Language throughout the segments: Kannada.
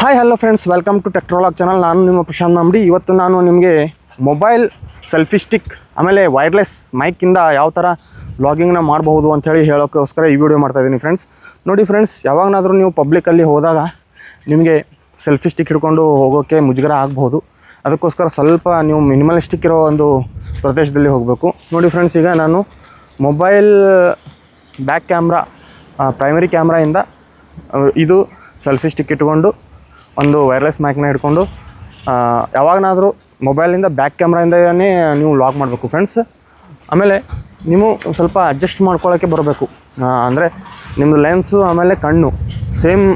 Hi hello friends, welcome to ಟೆಕ್ಟ್ರಾಲಾಗ್ ಚಾನಲ್. ನಾನು ನಿಮ್ಮ ಪ್ರಶಾಂತ್ ಮಾಮ್ಡಿ. ಇವತ್ತು ನಾನು ನಿಮಗೆ ಮೊಬೈಲ್ ಸೆಲ್ಫಿ ಸ್ಟಿಕ್ ಆಮೇಲೆ ವೈರ್ಲೆಸ್ ಮೈಕಿಂದ ಯಾವ ಥರ ವ್ಲಾಗಿಂಗ್ನ ಮಾಡಬಹುದು ಅಂಥೇಳಿ ಹೇಳೋಕ್ಕೋಸ್ಕರ ಈ ವಿಡಿಯೋ ಮಾಡ್ತಾಯಿದ್ದೀನಿ ಫ್ರೆಂಡ್ಸ್. ನೋಡಿ ಫ್ರೆಂಡ್ಸ್, ಯಾವಾಗನಾದರೂ ನೀವು ಪಬ್ಲಿಕಲ್ಲಿ ಹೋದಾಗ ನಿಮಗೆ ಸೆಲ್ಫಿ ಸ್ಟಿಕ್ ಹಿಡ್ಕೊಂಡು ಹೋಗೋಕ್ಕೆ ಮುಜುಗರ ಆಗ್ಬೋದು. ಅದಕ್ಕೋಸ್ಕರ ಸ್ವಲ್ಪ ನೀವು ಮಿನಿಮಲಿಸ್ಟಿಕ್ ಇರೋ ಒಂದು ಪ್ರದೇಶದಲ್ಲಿ ಹೋಗಬೇಕು. ನೋಡಿ ಫ್ರೆಂಡ್ಸ್, ಈಗ ನಾನು ಮೊಬೈಲ್ ಬ್ಯಾಕ್ ಕ್ಯಾಮ್ರಾ ಪ್ರೈಮರಿ ಕ್ಯಾಮ್ರಾಯಿಂದ ಇದು ಸೆಲ್ಫಿ ಸ್ಟಿಕ್ ಇಟ್ಕೊಂಡು ಒಂದು ವೈರ್ಲೆಸ್ ಮೈಕ್ನ ಹಿಡ್ಕೊಂಡು ಯಾವಾಗನಾದರೂ ಮೊಬೈಲಿಂದ ಬ್ಯಾಕ್ ಕ್ಯಾಮ್ರಾಯಿಂದನೇ ನೀವು ಲಾಗ್ ಮಾಡಬೇಕು ಫ್ರೆಂಡ್ಸ್. ಆಮೇಲೆ ನೀವು ಸ್ವಲ್ಪ ಅಡ್ಜಸ್ಟ್ ಮಾಡ್ಕೊಳ್ಳೋಕ್ಕೆ ಬರಬೇಕು. ಅಂದರೆ ನಿಮ್ಮದು ಲೆನ್ಸು ಆಮೇಲೆ ಕಣ್ಣು ಸೇಮ್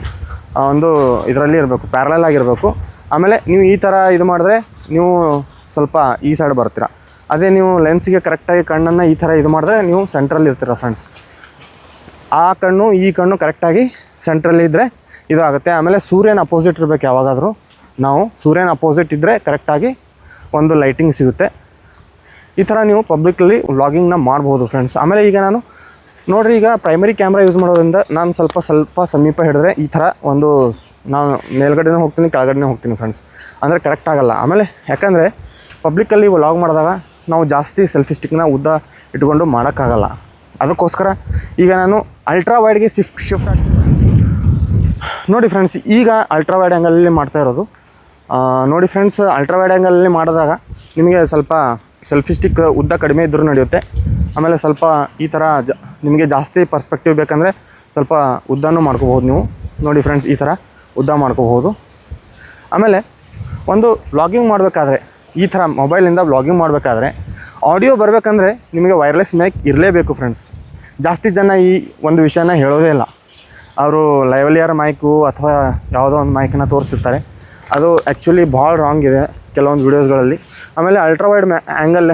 ಒಂದು ಇದರಲ್ಲಿ ಇರಬೇಕು, ಪ್ಯಾರಲಲ್ ಆಗಿರಬೇಕು. ಆಮೇಲೆ ನೀವು ಈ ಥರ ಇದು ಮಾಡಿದ್ರೆ ನೀವು ಸ್ವಲ್ಪ ಈ ಸೈಡ್ ಬರ್ತೀರ. ಅದೇ ನೀವು ಲೆನ್ಸಿಗೆ ಕರೆಕ್ಟಾಗಿ ಕಣ್ಣನ್ನು ಈ ಥರ ಇದು ಮಾಡಿದ್ರೆ ನೀವು ಸೆಂಟ್ರಲ್ಲಿ ಇರ್ತೀರ ಫ್ರೆಂಡ್ಸ್. ಆ ಕಣ್ಣು ಈ ಕಣ್ಣು ಕರೆಕ್ಟಾಗಿ ಸೆಂಟ್ರಲ್ಲಿ ಇದ್ದರೆ ಇದು ಆಗುತ್ತೆ. ಆಮೇಲೆ ಸೂರ್ಯನ ಅಪೋಸಿಟ್ ಇರಬೇಕು. ಯಾವಾಗಾದರೂ ನಾವು ಸೂರ್ಯನ ಅಪೋಸಿಟ್ ಇದ್ದರೆ ಕರೆಕ್ಟಾಗಿ ಒಂದು ಲೈಟಿಂಗ್ ಸಿಗುತ್ತೆ. ಈ ಥರ ನೀವು ಪಬ್ಲಿಕಲ್ಲಿ ವ್ಲಾಗಿಂಗ್ನ ಮಾಡ್ಬೋದು ಫ್ರೆಂಡ್ಸ್. ಆಮೇಲೆ ಈಗ ನಾನು ನೋಡಿರಿ, ಈಗ ಪ್ರೈಮರಿ ಕ್ಯಾಮ್ರಾ ಯೂಸ್ ಮಾಡೋದ್ರಿಂದ ನಾನು ಸ್ವಲ್ಪ ಸಮೀಪ ಹಿಡಿದ್ರೆ ಈ ಥರ ಒಂದು ನಾನು ಮೇಲ್ಗಡೆನೇ ಹೋಗ್ತೀನಿ, ಕೆಳಗಡೆನೇ ಹೋಗ್ತೀನಿ ಫ್ರೆಂಡ್ಸ್. ಅಂದರೆ ಕರೆಕ್ಟ್ ಆಗೋಲ್ಲ. ಆಮೇಲೆ ಯಾಕಂದರೆ ಪಬ್ಲಿಕಲ್ಲಿ ವ್ಲಾಗ್ ಮಾಡಿದಾಗ ನಾವು ಜಾಸ್ತಿ ಸೆಲ್ಫಿ ಸ್ಟಿಕ್ನ ಉದ್ದ ಇಟ್ಕೊಂಡು ಮಾಡೋಕ್ಕಾಗಲ್ಲ. ಅದಕ್ಕೋಸ್ಕರ ಈಗ ನಾನು ಅಲ್ಟ್ರಾ ವೈಡ್ಗೆ ಶಿಫ್ಟ್ ಆಗಿ ನೋಡಿ ಫ್ರೆಂಡ್ಸ್, ಈಗ ಅಲ್ಟ್ರಾ ವೈಡ್ ಆ್ಯಂಗಲಲ್ಲಿ ಮಾಡ್ತಾ ಇರೋದು. ನೋಡಿ ಫ್ರೆಂಡ್ಸ್, ಅಲ್ಟ್ರಾ ವೈಡ್ ಆ್ಯಂಗಲಲ್ಲಿ ಮಾಡಿದಾಗ ನಿಮಗೆ ಸ್ವಲ್ಪ ಸೆಲ್ಫಿ ಸ್ಟಿಕ್ ಉದ್ದ ಕಡಿಮೆ ಇದ್ದರೂ ನಡೆಯುತ್ತೆ. ಆಮೇಲೆ ಸ್ವಲ್ಪ ಈ ಥರ ನಿಮಗೆ ಜಾಸ್ತಿ ಪರ್ಸ್ಪೆಕ್ಟಿವ್ ಬೇಕಂದರೆ ಸ್ವಲ್ಪ ಉದ್ದನೂ ಮಾಡ್ಕೋಬೋದು ನೀವು. ನೋಡಿ ಫ್ರೆಂಡ್ಸ್, ಈ ಥರ ಉದ್ದ ಮಾಡ್ಕೋಬೋದು. ಆಮೇಲೆ ಒಂದು ವ್ಲಾಗಿಂಗ್ ಮಾಡಬೇಕಾದ್ರೆ, ಈ ಥರ ಮೊಬೈಲಿಂದ ವ್ಲಾಗಿಂಗ್ ಮಾಡಬೇಕಾದ್ರೆ ಆಡಿಯೋ ಬರಬೇಕಂದ್ರೆ ನಿಮಗೆ ವೈರ್ಲೆಸ್ ಮೈಕ್ ಇರಲೇಬೇಕು ಫ್ರೆಂಡ್ಸ್. ಜಾಸ್ತಿ ಜನ ಈ ಒಂದು ವಿಷಯನ ಹೇಳೋದೇ ಇಲ್ಲ. ಅವರು ಲೈವಲಿಯರ್ ಮೈಕು ಅಥವಾ ಯಾವುದೋ ಒಂದು ಮೈಕನ್ನ ತೋರಿಸ್ತಿರ್ತಾರೆ. ಅದು ಆ್ಯಕ್ಚುಲಿ ಭಾಳ ರಾಂಗ್ ಇದೆ ಕೆಲವೊಂದು ವೀಡಿಯೋಸ್ಗಳಲ್ಲಿ. ಆಮೇಲೆ ಅಲ್ಟ್ರಾ ವೈಡ್ ಆ್ಯಂಗಲ್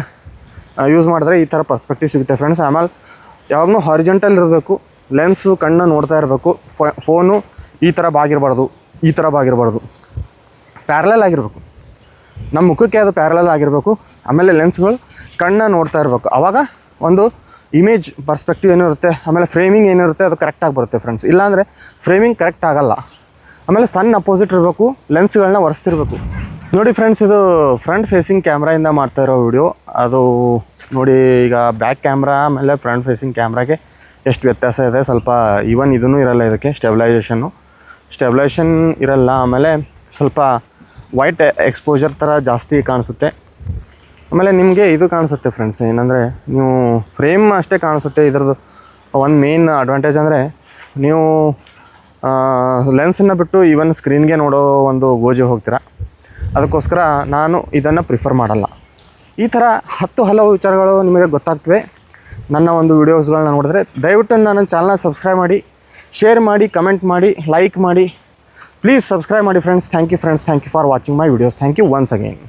ಯೂಸ್ ಮಾಡಿದ್ರೆ ಈ ಥರ ಪರ್ಸ್ಪೆಕ್ಟಿವ್ ಸಿಗುತ್ತೆ ಫ್ರೆಂಡ್ಸ್. ಆಮೇಲೆ ಯಾವಾಗಲೂ ಹಾರಿಜೆಂಟಲ್ ಇರಬೇಕು, ಲೆನ್ಸು ಕಣ್ಣು ನೋಡ್ತಾ ಇರಬೇಕು. ಫೋನು ಈ ಥರ ಬಾಗಿರಬಾರ್ದು, ಈ ಥರ ಬಾಗಿರಬಾರ್ದು, ಪ್ಯಾರಲಲ್ ಆಗಿರಬೇಕು. ನಮ್ಮ ಮುಖಕ್ಕೆ ಅದು ಪ್ಯಾರಲಲ್ ಆಗಿರಬೇಕು. ಆಮೇಲೆ ಲೆನ್ಸ್ಗಳು ಕಣ್ಣು ನೋಡ್ತಾ ಇರಬೇಕು. ಆವಾಗ ಒಂದು ಇಮೇಜ್ ಪರ್ಸ್ಪೆಕ್ಟಿವ್ ಏನಿರುತ್ತೆ, ಆಮೇಲೆ ಫ್ರೇಮಿಂಗ್ ಏನಿರುತ್ತೆ ಅದು ಕರೆಕ್ಟಾಗಿ ಬರುತ್ತೆ ಫ್ರೆಂಡ್ಸ್. ಇಲ್ಲಾಂದರೆ ಫ್ರೇಮಿಂಗ್ ಕರೆಕ್ಟ್ ಆಗೋಲ್ಲ. ಆಮೇಲೆ ಸನ್ ಅಪೋಸಿಟ್ ಇರಬೇಕು, ಲೆನ್ಸ್ಗಳನ್ನ ಒರೆಸ್ತಿರ್ಬೇಕು. ನೋಡಿ ಫ್ರೆಂಡ್ಸ್, ಇದು ಫ್ರಂಟ್ ಫೇಸಿಂಗ್ ಕ್ಯಾಮ್ರಾಯಿಂದ ಮಾಡ್ತಾ ಇರೋ ವಿಡಿಯೋ. ಅದು ನೋಡಿ, ಈಗ ಬ್ಯಾಕ್ ಕ್ಯಾಮ್ರಾ ಆಮೇಲೆ ಫ್ರಂಟ್ ಫೇಸಿಂಗ್ ಕ್ಯಾಮ್ರಾಗೆ ಎಷ್ಟು ವ್ಯತ್ಯಾಸ ಇದೆ. ಸ್ವಲ್ಪ ಈವನ್ ಇದೂ ಇರಲ್ಲ, ಇದಕ್ಕೆ ಸ್ಟೆಬಿಲೈಸೇಷನ್ ಇರಲ್ಲ. ಆಮೇಲೆ ಸ್ವಲ್ಪ ವೈಟ್ ಎಕ್ಸ್ಪೋಜರ್ ಥರ ಜಾಸ್ತಿ ಕಾಣಿಸುತ್ತೆ. ಆಮೇಲೆ ನಿಮಗೆ ಇದು ಕಾಣಿಸುತ್ತೆ ಫ್ರೆಂಡ್ಸ್, ಏನಂದರೆ ನೀವು ಫ್ರೇಮ್ ಅಷ್ಟೇ ಕಾಣಿಸುತ್ತೆ. ಇದ್ರದ್ದು ಒಂದು ಮೇನ್ ಅಡ್ವಾಂಟೇಜ್ ಅಂದರೆ ನೀವು ಲೆನ್ಸನ್ನು ಬಿಟ್ಟು ಈವನ್ ಸ್ಕ್ರೀನ್ಗೆ ನೋಡೋ ಒಂದು ಗೋಜಿಗೆ ಹೋಗ್ತೀರಾ. ಅದಕ್ಕೋಸ್ಕರ ನಾನು ಇದನ್ನು ಪ್ರಿಫರ್ ಮಾಡಲ್ಲ. ಈ ಥರ ಹಲವು ವಿಚಾರಗಳು ನಿಮಗೆ ಗೊತ್ತಾಗ್ತವೆ ನನ್ನ ಒಂದು ವೀಡಿಯೋಸ್ಗಳನ್ನ ನೋಡಿದ್ರೆ. ದಯವಿಟ್ಟು ನನ್ನ ಚಾನಲ್ನ ಸಬ್ಸ್ಕ್ರೈಬ್ ಮಾಡಿ, ಶೇರ್ ಮಾಡಿ, ಕಮೆಂಟ್ ಮಾಡಿ, ಲೈಕ್ ಮಾಡಿ. ಪ್ಲೀಸ್ ಸಬ್ಸ್ಕ್ರೈಬ್ ಮಾಡಿ friends. Thank you friends. Thank you for watching my videos. Thank you once again.